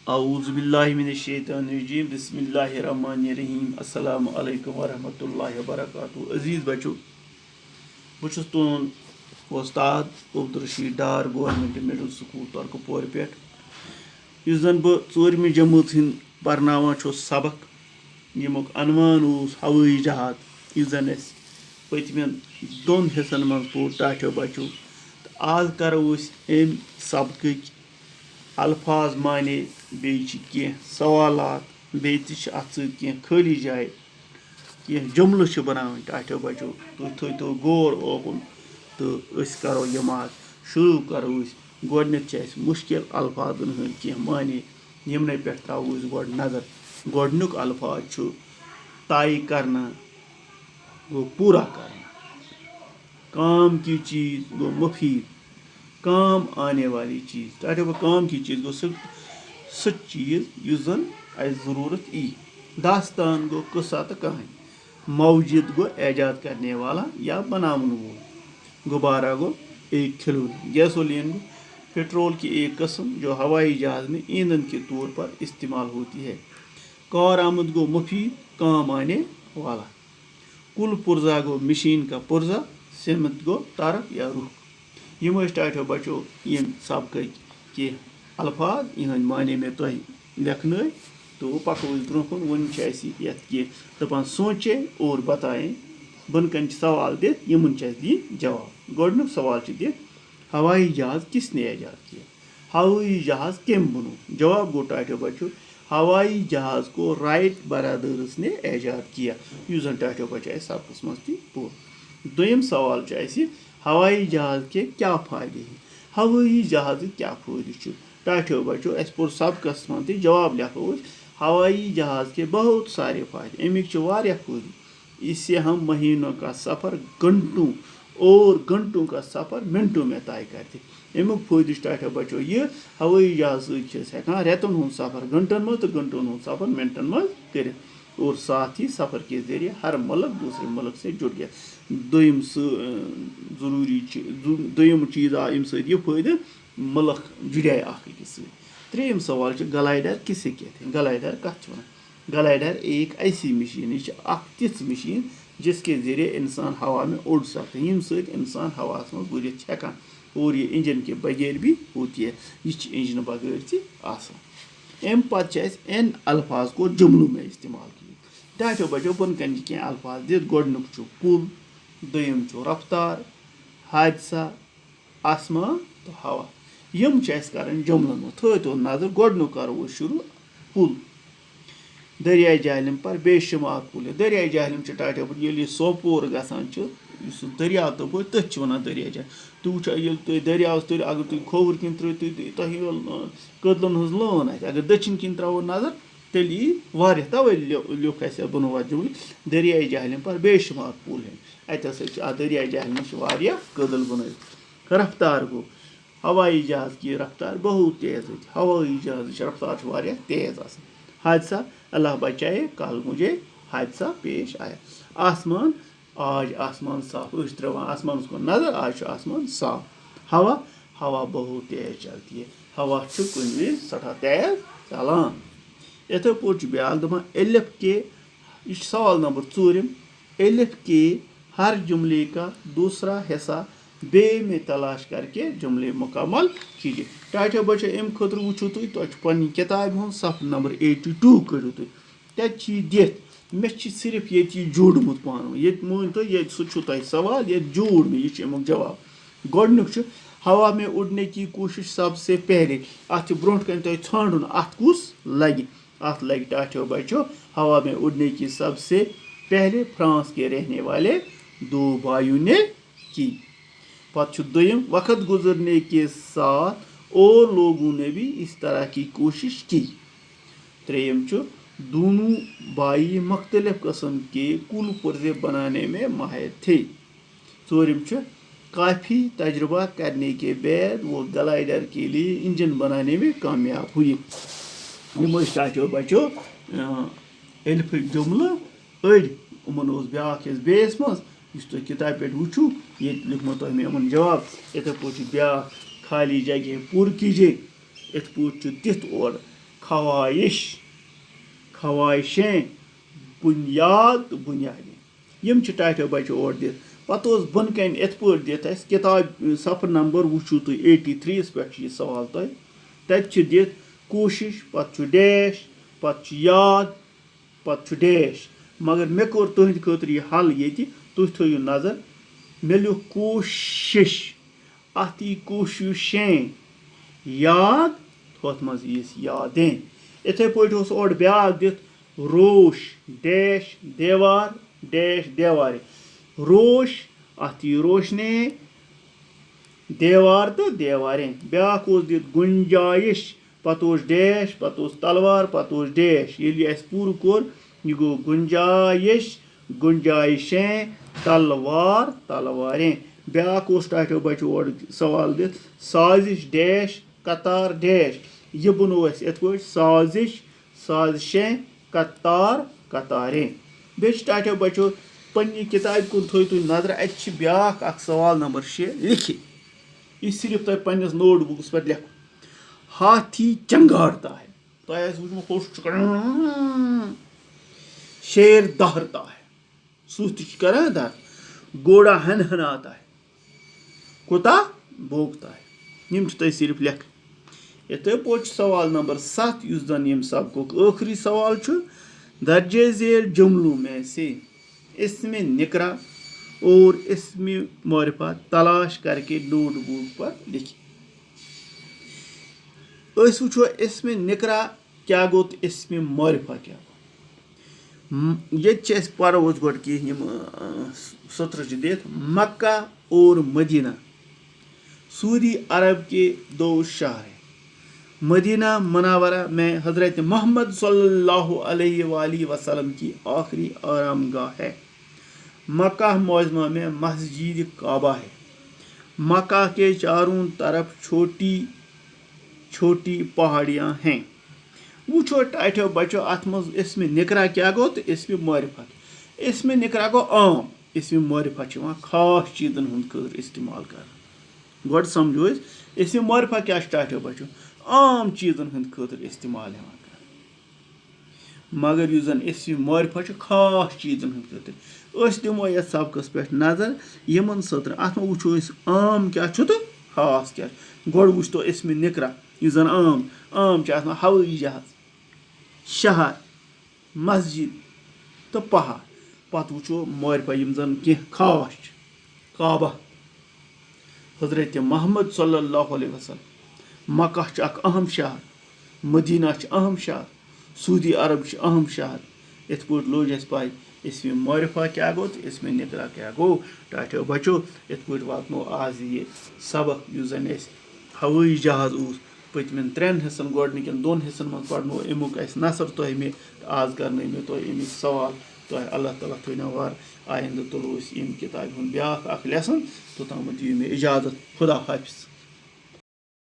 Auzubillahi mineşşeytanirracim. Bismillahirrahmanirrahim. Assalamu alaikum ve rahmetullahi ve berekatuhu. Aziz बच्चों, बस तुन वस्ताद अब्दुल रशीद डार गवर्नमेंट मिडल स्कूल तुर्कपोर पे जन बह षूरमी जमात हिंद पर्नावान सबक यमुक अनवान हवाई जहाज जन पतमें दोन हिस्सन मज पोर टाठो बच्चों। आज करो अम सबक अल्फाज माने बे सवालात बे अत खाली जाए कह जुमल बनान टाठो बच्चों। तुम थो गौर ओकुन तो करो यम आज शुरू करो गोडनिक मुश्किल अल्फाजन हंद कह माने यमन पे त्रो गो नजर। गोडनिक अल्फाज तय करना गो पूरा करना, काम की चीज़ गो मुफीद, काम आने वाली चीज़ टाठो काम की चीज़ गो सह चीज़ जन ज़रूरत ई। दास्तान गो किस्सा तो कहानी, मौजूद गो ऐजाद करने वाला या बनावन वोल, गुब्बारा गो एक खिलौना, गैसोलीन गो पेट्रोल की एक किस्म जो हवाई जहाज़ में ईंधन के तौर पर इस्तेमाल होती है। कार आमद गो मुफीद, काम आने वाला। कुल पुर्जा गो मशीन का पुर्जा, सिमत गो तरफ या रुख। यम टाठो बच्चों यम सबक के अल्फाज इहंद माने में तुम लेखन तो पको ब्रो कुन वन दपान सोचे और बताएं बनकन सवाल दित यमन दी जवाब। गोडनुक सवाल दित हवाई जहाज किसने ईजाद किया, हवाई जहाज केम बनो। जवाब गो टाठो बच्चों हवाई जहाज को राइट बरादर्स ने ईजाद किया। जन टाठो बच्चों सबकस मज पोर। दोयम सवाल हवाई जहाज के क्या फायदे हैं, हवाई जहाज क्या फायदे टाठो बच्चों अस पोर सबकस मज जवाब लिखो हवाई जहाज के बहुत सारे फायदे, अमिक फायदे। इससे हम महीनों का सफ़र घंटों और घंटों का सफ़र मिनटों में तय करते। अमुक फायदे टाठो बच्चों ये हवाई जहाज सकान रेतन हूँ सफ़र घंटन मज तो घंटों हूँ सफ़र मिनटन मज कर, और साथ ही सफ़र के जरिए हर मुल्क दूसरे मुल्क से जुड़ गया। दोयम चीज़ आ अम सह फायदे मुल्क जुड़े अकिस। त्रेयम सवाल ग्लाइडर किसे कहते हैं, ग्लाइडर कत वन। ग्लाइडर एक ऐसी मशीन, यह तिथ मशीन जिसके जरिए इंसान हवा में उड़ सकते हैं, यम सह इंसान हवा में उड़ित हेकान, और ये इंजन के बगैर भी होती है, यह इंजन बगैर थी आसान। अम पे इन अल्फाज को जुमलों में इस्तेमाल किया। टाठो बच्चों बनकन कह अल्फाज दित गोडनुक पुल, दोयम रफ्तार, हादसा, आसमान तो हवा। यम कर जुमलन में थो नजर। गोडनुक करो शुरू पुल, दरिया जहलम पर बेशुमार पुल। दरिया जहलम टाठो बच्चों ये सोपोर गसान दरिया तो तथ वन दरिया जहल। तुम तुम दरिया तर अगर तुम खोवर किन त्रो तुम कदलन हज लान अगर दक्षिण किन त्रो नजर तेल यह तवे लिख बनो जुमल दरिया जहलम पर बेशुमार पुल है। अत दरिया जहलम कदल बन। रफ्तार गो हवाई जहाज की रफ्तार बहुत तेज होती, हवाई जहाज रफ्तार तेज आ। हादसा अल्लाह बचाए कल मुझे हादसा पेश आया। आसमान आज आसमान साफ त्रवान आसमान को नजर आज आसमान साफ। हवा हवा बहुत तेज चलती है, हवा कुन सठा तेज चलान। इथे पे ब्या दपान एलिफ के सवाल नंबर 4 एलिफ के हर जुमले का दूसरा हिस्सा बे में तलाश करके जुमले मुकम्मल कीजिए। टाठो बच्चों अम खुद वो तुम किताब हूँ सफ नंबर 82 करो तुम तथ दिथ मे सिर्फ ये जोड़मुत पान ये मान तो ये सह सवाल ये जोड़ में यह अमुक जवाब। गोडनुक हवा में उड़ने की कोशिश सबसे पहले अत ब्रो कन तुम छान अत कुस लगे। अत लगे टाठो बच्चों हवा में उड़ने की सबसे पहले फ्रांस के रहने वाले 2 भाइयों ने की। पत दोयम वक्त गुजरने के साथ और लोगों ने भी इस तरह की कोशिश की। त्रेयम दोनों भाई मुख्तलिफ किस्म के कुल पुर्जे बनाने में माहिर थे। चौरम काफ़ी तजुर्बा करने के बाद वो ग्लाइडर के लिए इंजन बनाने में कामयाब हुई। यम टाठो बच्चों एलिफ जुमल अड़ उमन ब्या बेस मज तुम किताब पे वो ये लिखमो तुम यमन जवाब। इथे पे ब्या खाली जगह पूर कीजिए। इत पे तिथ और खवाइश खवाइशें बुनियाद तो बुनियादें यम टाइटो बचो और दित पत बन कन इत पे दित किताब सफर नंबर वुचू तुम 83 पे सवाल तत दित कोशिश पत डैश पत याद पत डैश मगर मे कोर तुहद खतर यह हल ये तुम थो नजर मे लिख कोशिश अत यी कोशिशें याद थोत मज यीस यादें इथे पे और ब्याक दित रोश डैश देवार डैश देवारे रोश अत यी रोशने देवार तो देवारें ब्याक दित गुंजाइश पत डैश पत तलवार पत डैश ये पूर कोर यह गो गुंजाइश गुंजाइशें तलवार तलवारें ब्याक टाइटो बचो और सवाल दित साजिश डैश कतार डैश यह बनो इत पे साजिश साजिशें कतार कतारें बे टाइटो बचो पन्नी किताब कुन थो तुम नजर अत ब्याक सवाल नंबर 6 लिखित यह सिर्फ तुम पन्निस नोट बुकस पे लिख हाथी चंगाड़ता है तो शेर दहरता है सूती करा दर घोड़ा हनहनाता है कुत्ता भोंकता है यम तुम सिर्फ लिख इथे पे सवाल नंबर 7 युस जन यम सबक आखिरी सवाल दर्जे झेल जुमलों में से इसमें निकरा और इसमें मारिफा तलाश करके नोटबुक पर लिखी वो इसमें निकरा क्या गो तो इसमें मारिफा क्या गो ये पो गो कि सत्र दित मक्का और मदीना सऊदी अरब के 2 शहर हैं मदीना मुनव्वरा में हज़रत मोहम्मद सल्लल्लाहु अलैहि वसल्लम की आखिरी आरामगाह है। मक्का मुअज़्ज़मा में मस्जिद काबा है। मक्का के चारों तरफ छोटी छोटी पहाड़ियाँ हैं। वो टाइटो बचो अत मज इसमें निकरा क्या गो तो इसमें मारिफत इसमें निकरा गो आम इसमें मारिफत खास चीज़न हूँ खर इस्तेमाल कर गोड समझो इसमें मारिफत क्या टाइटो बचो आम चीज़न हंद खतर इस्तेमाल मगर युस जन इसमें मारिफत खास चीज़न हंद खतर दिमो ये सबकस पे नजर यमन सत्र अत वो आम क्या तो खास क्या गोड वो तो इसमें निकरा युस जन आम हवाई जहाज शहर मस्जिद तो पहाड़ पत वो मारिफत यम जन कह खास काबा हज़रत मोहम्मद सल्लल्लाहु अलैहि वसल्लम मक्का अहम शहर मदीना अहम शहर सऊदी अरब अहम शहर इत पे लोग पाई इसमें मारिफा क्या गो तो इसमें निकरा क्या गो टाइटो बचो इत पे वातनो आज ये सबक युस जन हवाई जहाज पतम 3 हिस्सन गोडनिकन 2 हिस्सन मज पढ़नो अमुक नसर तुह मे आज कर मे तुह अमिक सवाल तुह अल्लाह ताला थो वार आइंद तुलो किताब हूँ ब्या लेसन तोताम दियो मे इजाजत खुदा हाफिज।